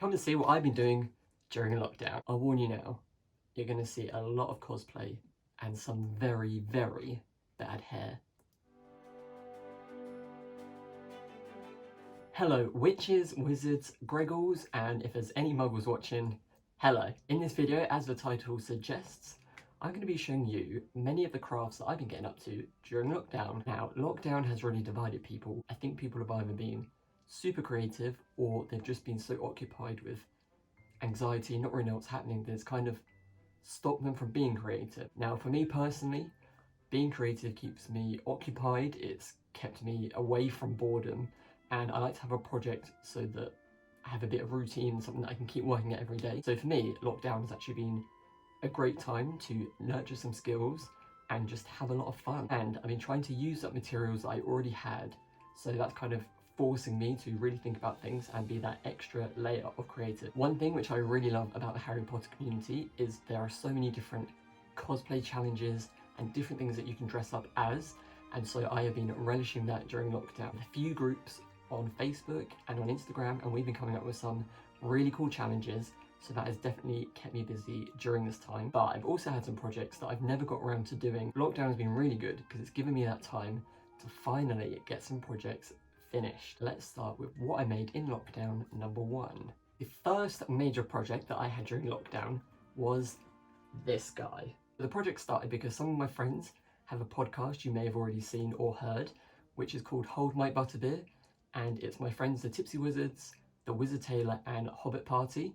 Come to see what I've been doing during lockdown. I'll warn you now, you're going to see a lot of cosplay and some very, very bad hair. Hello witches, wizards, Greg-Ghouls, and if there's any muggles watching, hello. In this video, as the title suggests, I'm going to be showing you many of the crafts that I've been getting up to during lockdown. Now, lockdown has really divided people. I think people have either been super creative or they've just been so occupied with anxiety, not really know what's happening, that it's kind of stopped them from being creative. Now, for me personally, being creative keeps me occupied, it's kept me away from boredom, and I like to have a project so that I have a bit of routine, something that I can keep working at every day. So for me, lockdown has actually been a great time to nurture some skills and just have a lot of fun. And I've been trying to use up materials that I already had, so that's kind of forcing me to really think about things and be that extra layer of creative. One thing which I really love about the Harry Potter community is there are so many different cosplay challenges and different things that you can dress up as, and so I have been relishing that during lockdown. A few groups on Facebook and on Instagram, and we've been coming up with some really cool challenges, so that has definitely kept me busy during this time. But I've also had some projects that I've never got around to doing. Lockdown has been really good because it's given me that time to finally get some projects finished. Let's start with what I made in lockdown number one. The first major project that I had during lockdown was this guy. The project started because some of my friends have a podcast you may have already seen or heard, which is called Hold My Butterbeer, and it's my friends the Tipsy Wizards, the Wizard Tailor, and Hobbit Party.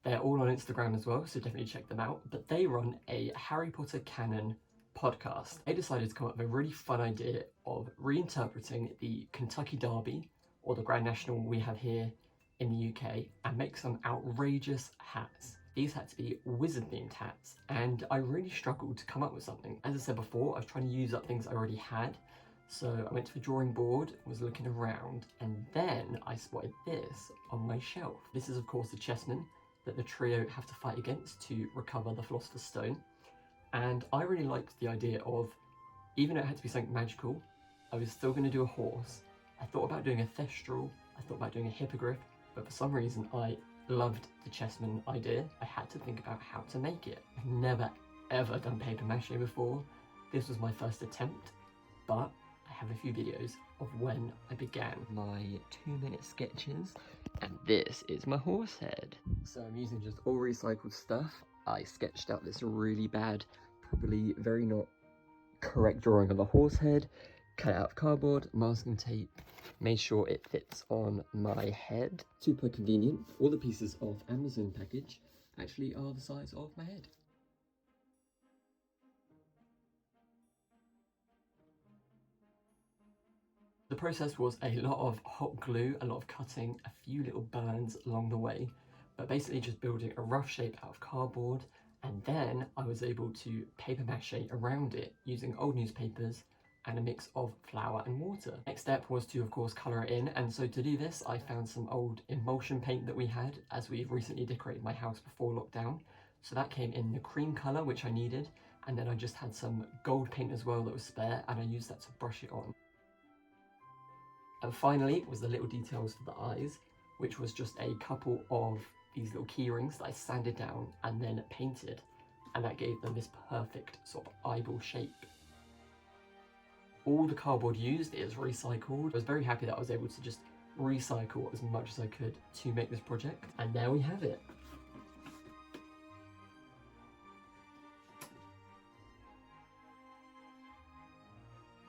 They're all on Instagram as well, so definitely check them out. But they run a Harry Potter canon podcast. They decided to come up with a really fun idea of reinterpreting the Kentucky Derby, or the Grand National we have here in the UK, and make some outrageous hats. These had to be wizard-themed hats, and I really struggled to come up with something. As I said before, I was trying to use up things I already had, so I went to the drawing board, was looking around, and then I spotted this on my shelf. This is of course the chessmen that the trio have to fight against to recover the Philosopher's Stone. And I really liked the idea of, even though it had to be something magical, I was still going to do a horse. I thought about doing a thestral, I thought about doing a hippogriff, but for some reason I loved the chessman idea. I had to think about how to make it. I've never ever done paper mache before. This was my first attempt, but I have a few videos of when I began my 2-minute sketches, and this is my horse head. So I'm using just all recycled stuff. I sketched out this really bad, probably very not correct drawing of the horse head, cut it out of cardboard, masking tape, made sure it fits on my head. Super convenient. All the pieces of Amazon package actually are the size of my head. The process was a lot of hot glue, a lot of cutting, a few little burns along the way, but basically just building a rough shape out of cardboard, and then I was able to paper mache around it using old newspapers and a mix of flour and water. Next step was to of course colour it in, and so to do this I found some old emulsion paint that we had as we've recently decorated my house before lockdown. So that came in the cream colour which I needed, and then I just had some gold paint as well that was spare, and I used that to brush it on. And finally was the little details for the eyes, which was just a couple of these little key rings that I sanded down and then painted, and that gave them this perfect sort of eyeball shape. All the cardboard used is recycled. I was very happy that I was able to just recycle as much as I could to make this project, and there we have it.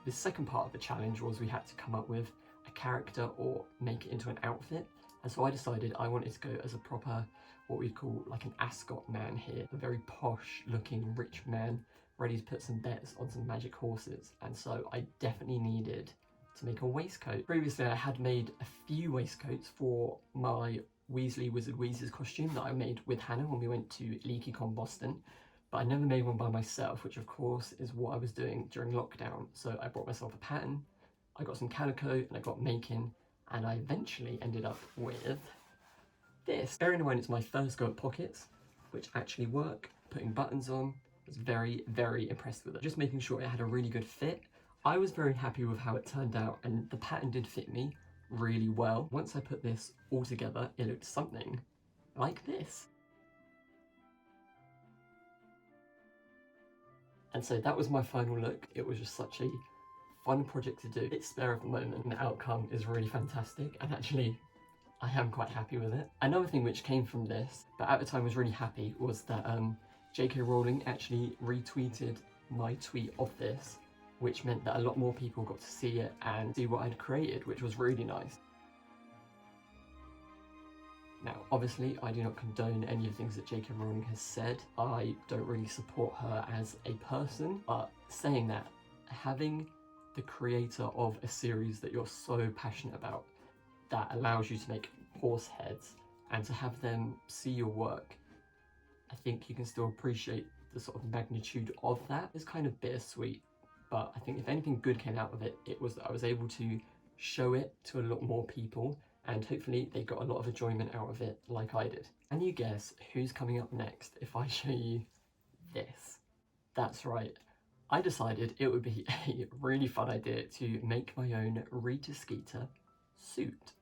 The second part of the challenge was we had to come up with a character or make it into an outfit, and so I decided I wanted to go as a proper, what we'd call like an ascot man here, a very posh looking rich man ready to put some bets on some magic horses, and so I definitely needed to make a waistcoat. Previously I had made a few waistcoats for my Weasley Wizard Wheezes costume that I made with Hannah when we went to LeakyCon Boston, but I never made one by myself, which of course is what I was doing during lockdown. So I brought myself a pattern, I got some calico, and I got making, and I eventually ended up with this. Bearing in mind it's my first go at pockets, which actually work, putting buttons on, I was very, very impressed with it. Just making sure it had a really good fit. I was very happy with how it turned out, and the pattern did fit me really well. Once I put this all together, it looked something like this. And so that was my final look. It was just such a fun project to do. It's spare at the moment and the outcome is really fantastic, and actually I am quite happy with it. Another thing which came from this, but at the time I was really happy, was that J.K. Rowling actually retweeted my tweet of this, which meant that a lot more people got to see it and see what I'd created, which was really nice. Now, obviously, I do not condone any of the things that J.K. Rowling has said. I don't really support her as a person, but saying that, having the creator of a series that you're so passionate about, that allows you to make horse heads, and to have them see your work, I think you can still appreciate the sort of magnitude of that. It's kind of bittersweet, but I think if anything good came out of it, it was that I was able to show it to a lot more people, and hopefully they got a lot of enjoyment out of it like I did. Can you guess who's coming up next if I show you this? That's right. I decided it would be a really fun idea to make my own Rita Skeeter suit.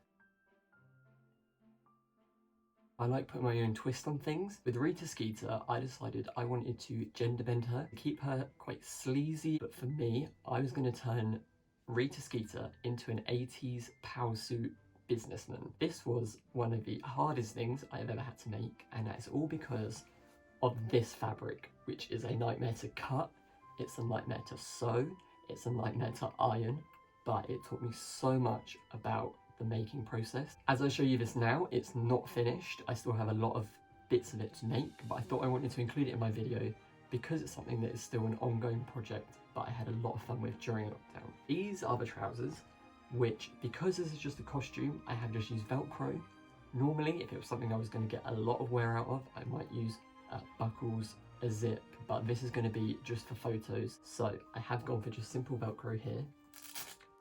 I like putting my own twist on things. With Rita Skeeter, I decided I wanted to gender bend her, keep her quite sleazy, but for me, I was going to turn Rita Skeeter into an 80s power suit businessman. This was one of the hardest things I've ever had to make, and that's all because of this fabric, which is a nightmare to cut, it's a nightmare to sew, it's a nightmare to iron, but it taught me so much about the making process. As I show you this now, it's not finished. I still have a lot of bits of it to make, but I thought I wanted to include it in my video because it's something that is still an ongoing project, but I had a lot of fun with during lockdown. These are the trousers, which, because this is just a costume, I have just used Velcro. Normally, if it was something I was going to get a lot of wear out of, I might use buckles, a zip, but this is going to be just for photos, so I have gone for just simple Velcro here.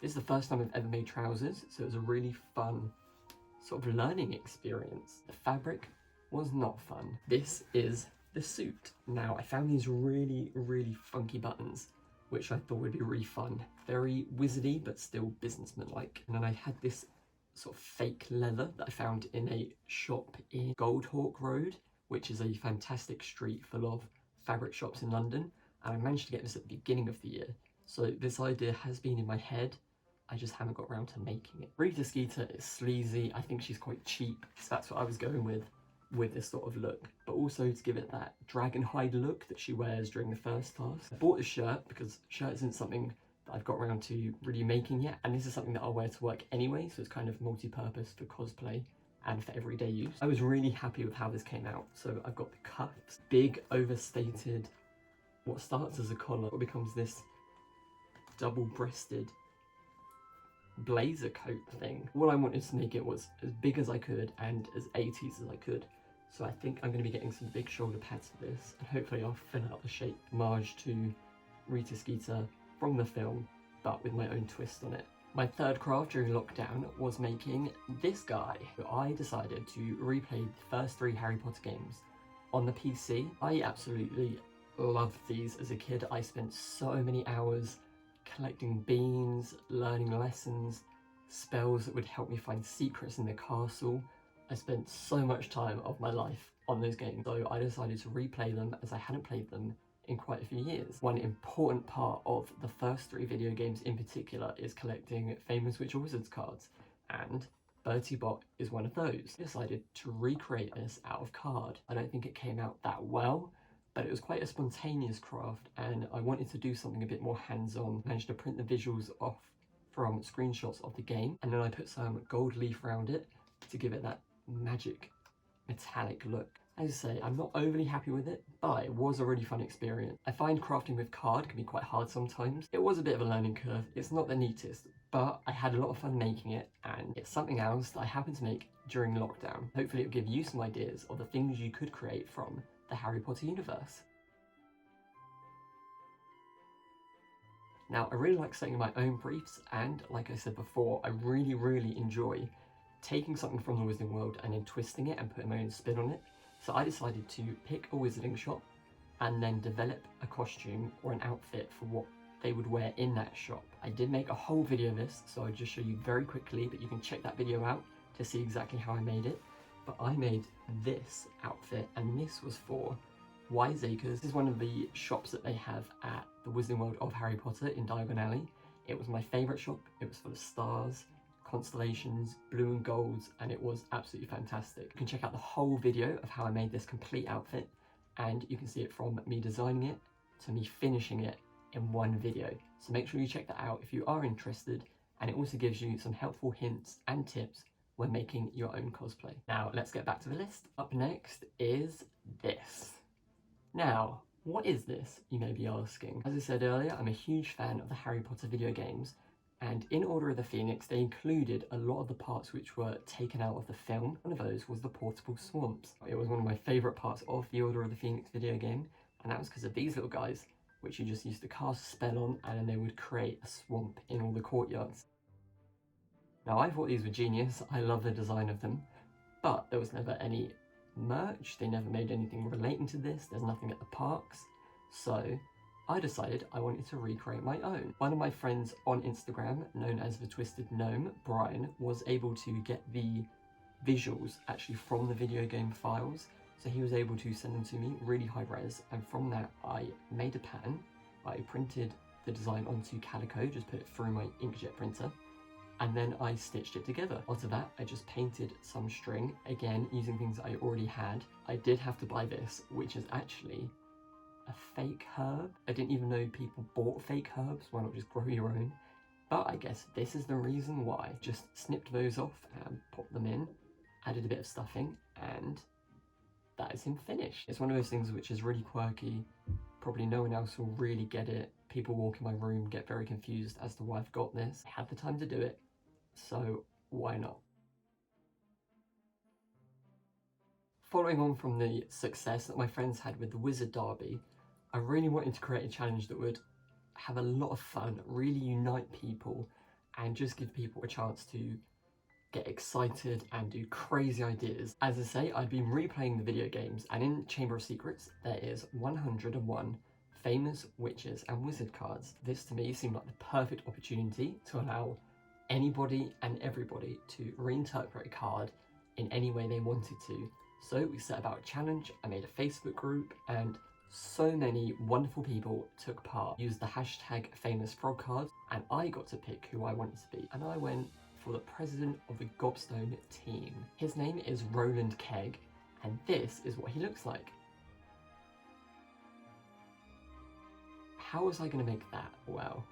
This is the first time I've ever made trousers, so it was a really fun sort of learning experience. The fabric was not fun. This is the suit. Now, I found these really, really funky buttons, which I thought would be really fun. Very wizardy, but still businessman-like. And then I had this sort of fake leather that I found in a shop in Goldhawk Road, which is a fantastic street full of fabric shops in London. And I managed to get this at the beginning of the year. So this idea has been in my head, I just haven't got around to making it. Rita Skeeter is sleazy, I think she's quite cheap, so that's what I was going with this sort of look. But also to give it that dragon hide look that she wears during the first task. I bought this shirt because shirt isn't something that I've got around to really making yet, and this is something that I'll wear to work anyway, so it's kind of multi-purpose for cosplay and for everyday use. I was really happy with how this came out. So I've got the cuffs, big overstated, what starts as a collar, what becomes this double-breasted blazer coat thing. All I wanted to make it was as big as I could and as 80s as I could. So I think I'm going to be getting some big shoulder pads for this, and hopefully I'll fill out the shape homage to Rita Skeeter from the film, but with my own twist on it. My third craft during lockdown was making this guy. I decided to replay the first 3 Harry Potter games on the PC. I absolutely loved these as a kid. I spent so many hours collecting beans, learning lessons, spells that would help me find secrets in the castle. I spent so much time of my life on those games, so I decided to replay them as I hadn't played them in quite a few years. One important part of the first 3 video games in particular is collecting famous Witch or Wizards cards, and Bertie Bott is one of those. I decided to recreate this out of card. I don't think it came out that well, but it was quite a spontaneous craft, and I wanted to do something a bit more hands-on. I managed to print the visuals off from screenshots of the game, and then I put some gold leaf around it to give it that magic metallic look. As I say, I'm not overly happy with it, but it was a really fun experience. I find crafting with card can be quite hard sometimes. It was a bit of a learning curve. It's not the neatest, but I had a lot of fun making it, and it's something else that I happened to make during lockdown. Hopefully it'll give you some ideas of the things you could create from the Harry Potter universe. Now, I really like setting my own briefs, and like I said before, I really enjoy taking something from the wizarding world and then twisting it and putting my own spin on it. So I decided to pick a wizarding shop and then develop a costume or an outfit for what they would wear in that shop. I did make a whole video of this, so I'll just show you very quickly, but you can check that video out to see exactly how I made it. but I made this outfit, and this was for Wiseacres. This is one of the shops that they have at the Wizarding World of Harry Potter in Diagon Alley. It was my favourite shop. It was full of stars, constellations, blue and golds, and it was absolutely fantastic. You can check out the whole video of how I made this complete outfit, and you can see it from me designing it to me finishing it in one video. So make sure you check that out if you are interested, and it also gives you some helpful hints and tips when making your own cosplay. Now let's get back to the list. Up next is this. Now, what is this, you may be asking? As I said earlier, I'm a huge fan of the Harry Potter video games, and in Order of the Phoenix, they included a lot of the parts which were taken out of the film. One of those was the portable swamps. It was one of my favourite parts of the Order of the Phoenix video game, and that was because of these little guys, which you just used to cast a spell on, and then they would create a swamp in all the courtyards. Now, I thought these were genius. I love the design of them, but there was never any merch. They never made anything relating to this. There's nothing at the parks. So I decided I wanted to recreate my own. One of my friends on Instagram, known as the Twisted Gnome, Brian, was able to get the visuals actually from the video game files. So he was able to send them to me really high res, and from that I made a pattern. I printed the design onto calico, just put it through my inkjet printer, and then I stitched it together. After that, I just painted some string, again using things I already had. I did have to buy this, which is actually a fake herb. I didn't even know people bought fake herbs. Why not just grow your own? But I guess this is the reason why. Just snipped those off and popped them in, added a bit of stuffing, and that is him finished. It's one of those things which is really quirky. Probably no one else will really get it. People walk in my room, get very confused as to why I've got this. I had the time to do it, so why not? Following on from the success that my friends had with the Wizard Derby, I really wanted to create a challenge that would have a lot of fun, really unite people, and just give people a chance to get excited and do crazy ideas. As I say, I've been replaying the video games, and in Chamber of Secrets there is 101 famous witches and wizard cards. This to me seemed like the perfect opportunity to allow anybody and everybody to reinterpret a card in any way they wanted to. So we set about a challenge, I made a Facebook group, and so many wonderful people took part. Used the hashtag famous frog cards, and I got to pick who I wanted to be. And I went for the president of the Gobstone team. His name is Roland Kegg, and this is what he looks like. How was I going to make that? Well,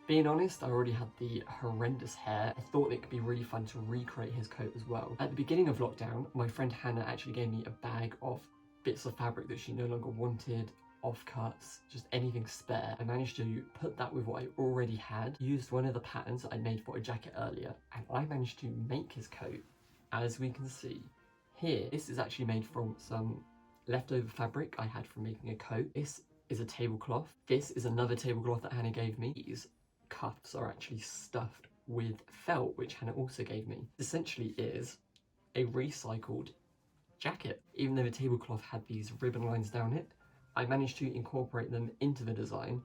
being honest, I already had the horrendous hair. I thought it could be really fun to recreate his coat as well. At the beginning of lockdown, my friend Hannah actually gave me a bag of bits of fabric that she no longer wanted, offcuts, just anything spare. I managed to put that with what I already had, used one of the patterns that I made for a jacket earlier, and I managed to make his coat, as we can see here. This is actually made from some leftover fabric I had from making a coat. This is a tablecloth. This is another tablecloth that Hannah gave me. These cuffs are actually stuffed with felt, which Hannah also gave me. This essentially is a recycled jacket. Even though the tablecloth had these ribbon lines down it, I managed to incorporate them into the design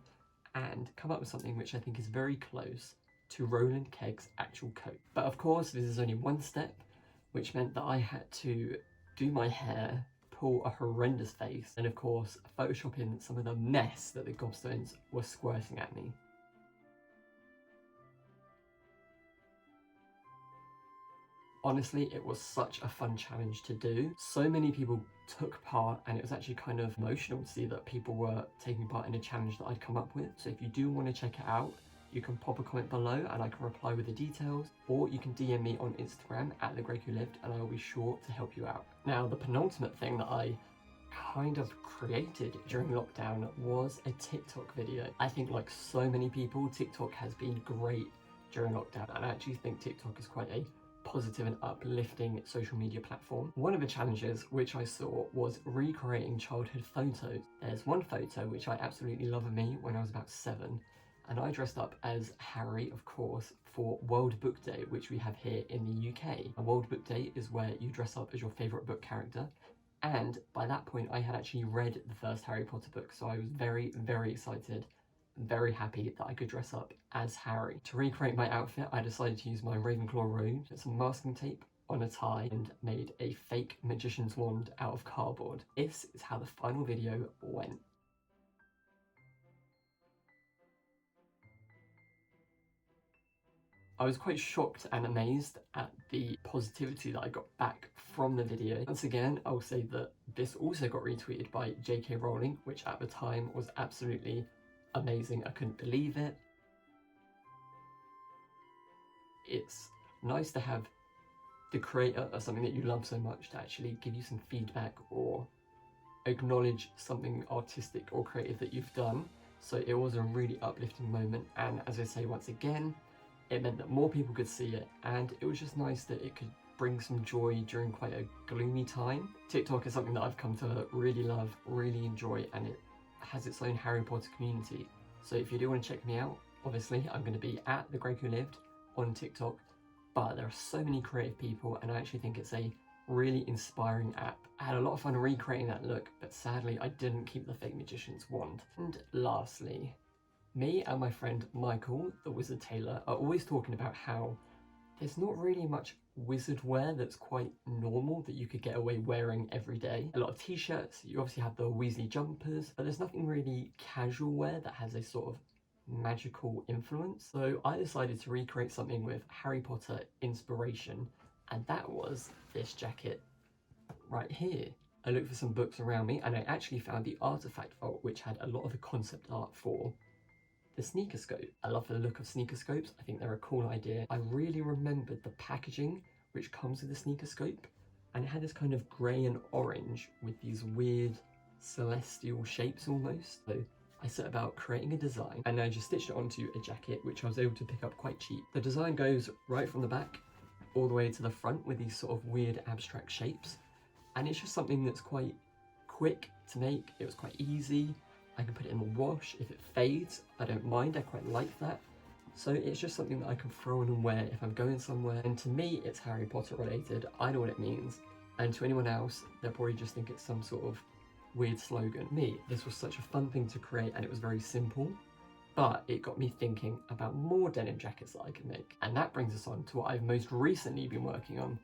and come up with something which I think is very close to Roland Kegg's actual coat. But of course, this is only one step, which meant that I had to do my hair, pull a horrendous face, and of course, Photoshop in some of the mess that the gobstones were squirting at me. Honestly, it was such a fun challenge to do. So many people took part, and it was actually kind of emotional to see that people were taking part in a challenge that I'd come up with. So if you do want to check it out, you can pop a comment below and I can reply with the details, or you can DM me on Instagram at @TheGreg-Who-Lived and I will be sure to help you out. Now, the penultimate thing that I kind of created during lockdown was a TikTok video. I think, like so many people, TikTok has been great during lockdown, and I actually think TikTok is quite a positive and uplifting social media platform. One of the challenges which I saw was recreating childhood photos. There's one photo which I absolutely love of me when I was about 7, and I dressed up as Harry, of course, for World Book Day, which we have here in the UK. A World Book Day is where you dress up as your favourite book character, and by that point I had actually read the first Harry Potter book, so I was very, very excited, very happy that I could dress up as Harry. To recreate my outfit, I decided to use my Ravenclaw robe, some masking tape on a tie and made a fake magician's wand out of cardboard. This is how the final video went. I was quite shocked and amazed at the positivity that I got back from the video. Once again, I'll say that this also got retweeted by JK Rowling, which at the time was absolutely amazing. I couldn't believe it. It's nice to have the creator of something that you love so much to actually give you some feedback or acknowledge something artistic or creative that you've done. So it was a really uplifting moment, and as I say once again, it meant that more people could see it, and it was just nice that it could bring some joy during quite a gloomy time. TikTok is something that I've come to really love, really enjoy, and it has its own Harry Potter community. So if you do want to check me out, obviously I'm going to be at The Greg Who Lived on TikTok, but there are so many creative people, and I actually think it's a really inspiring app. I had a lot of fun recreating that look, but sadly I didn't keep the fake magician's wand. And lastly, me and my friend Michael, the wizard tailor, are always talking about how there's not really much wizard wear that's quite normal that you could get away wearing every day. A lot of t-shirts, you obviously have the Weasley jumpers, but there's nothing really casual wear that has a sort of magical influence. So I decided to recreate something with Harry Potter inspiration, and that was this jacket right here. I looked for some books around me, and I actually found the artifact vault, which had a lot of the concept art for the sneaker scope. I love the look of sneaker scopes. I think they're a cool idea. I really remembered the packaging which comes with the sneaker scope, and it had this kind of grey and orange with these weird celestial shapes almost. So I set about creating a design, and I just stitched it onto a jacket which I was able to pick up quite cheap. The design goes right from the back all the way to the front with these sort of weird abstract shapes, and it's just something that's quite quick to make. It was quite easy. I can put it in the wash. If it fades, I don't mind. I quite like that. So it's just something that I can throw on and wear if I'm going somewhere. And to me, it's Harry Potter related. I know what it means. And to anyone else, they'll probably just think it's some sort of weird slogan. Me, this was such a fun thing to create, and it was very simple. But it got me thinking about more denim jackets that I could make. And that brings us on to what I've most recently been working on.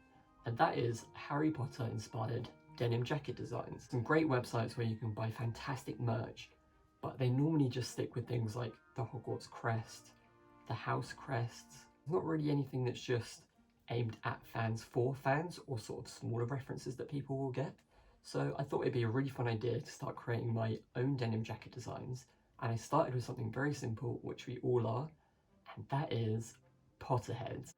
And that is Harry Potter inspired denim jacket designs. Some great websites where you can buy fantastic merch, but they normally just stick with things like the Hogwarts crest, the house crests. Not really anything that's just aimed at fans for fans, or sort of smaller references that people will get. So I thought it'd be a really fun idea to start creating my own denim jacket designs, and I started with something very simple, which we all are, and that is Potterheads.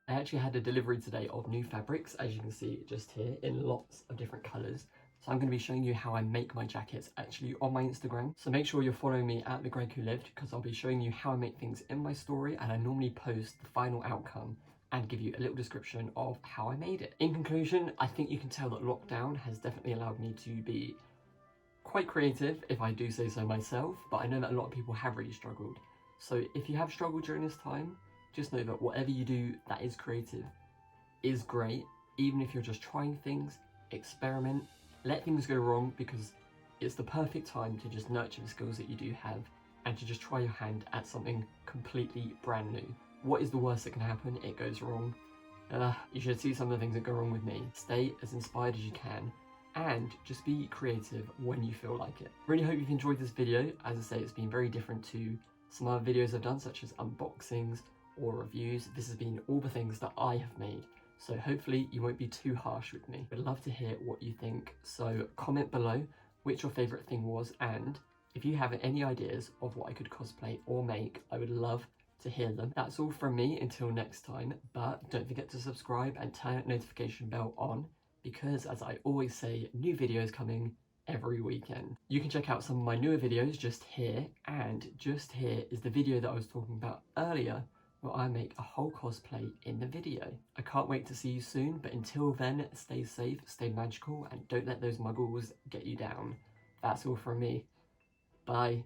I actually had a delivery today of new fabrics, as you can see just here, in lots of different colours. So I'm going to be showing you how I make my jackets actually on my Instagram. So make sure you're following me at The Greg Who Lived, because I'll be showing you how I make things in my story, and I normally post the final outcome and give you a little description of how I made it. In conclusion, I think you can tell that lockdown has definitely allowed me to be quite creative, if I do say so myself, but I know that a lot of people have really struggled. So if you have struggled during this time, just know that whatever you do that is creative is great. Even if you're just trying things, experiment, let things go wrong, because it's the perfect time to just nurture the skills that you do have and to just try your hand at something completely brand new. What is the worst that can happen? It goes wrong. You should see some of the things that go wrong with me. Stay as inspired as you can, and just be creative when you feel like it. Really hope you've enjoyed this video. As I say, it's been very different to some other videos I've done, such as unboxings or reviews. This has been all the things that I have made, so hopefully you won't be too harsh with me. I'd love to hear what you think, so comment below which your favourite thing was, and if you have any ideas of what I could cosplay or make, I would love to hear them. That's all from me until next time, but don't forget to subscribe and turn that notification bell on, because as I always say, new videos coming every weekend. You can check out some of my newer videos just here, and just here is the video that I was talking about earlier, where I make a whole cosplay in the video. I can't wait to see you soon, but until then, stay safe, stay magical, and don't let those muggles get you down. That's all from me. Bye.